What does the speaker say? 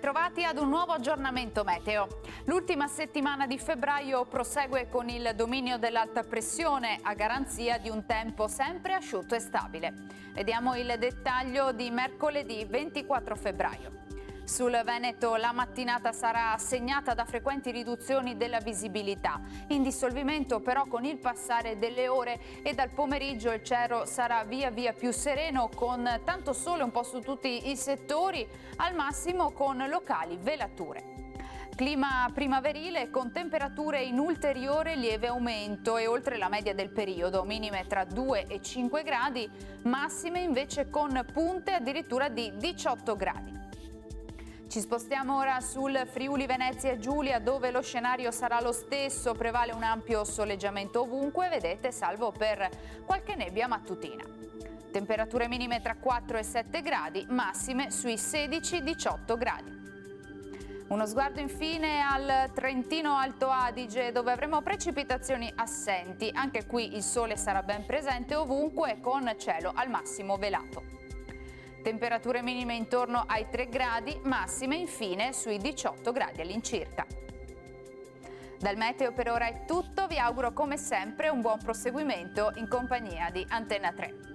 bentrovati ad un nuovo aggiornamento meteo. L'ultima settimana di febbraio prosegue con il dominio dell'alta pressione a garanzia di un tempo sempre asciutto e stabile. Vediamo il dettaglio di mercoledì 24 febbraio. Sul Veneto la mattinata sarà segnata da frequenti riduzioni della visibilità, in dissolvimento però con il passare delle ore, e dal pomeriggio il cielo sarà via via più sereno con tanto sole un po' su tutti i settori, al massimo con locali velature. Clima primaverile con temperature in ulteriore lieve aumento e oltre la media del periodo, minime tra 2 e 5 gradi, massime invece con punte addirittura di 18 gradi. Ci spostiamo ora sul Friuli Venezia Giulia, dove lo scenario sarà lo stesso, prevale un ampio soleggiamento ovunque, vedete, salvo per qualche nebbia mattutina. Temperature minime tra 4 e 7 gradi, massime sui 16-18 gradi. Uno sguardo infine al Trentino Alto Adige, dove avremo precipitazioni assenti. Anche qui il sole sarà ben presente ovunque, con cielo al massimo velato. Temperature minime intorno ai 3 gradi, massime infine sui 18 gradi all'incirca. Dal meteo per ora è tutto, vi auguro come sempre un buon proseguimento in compagnia di Antenna 3.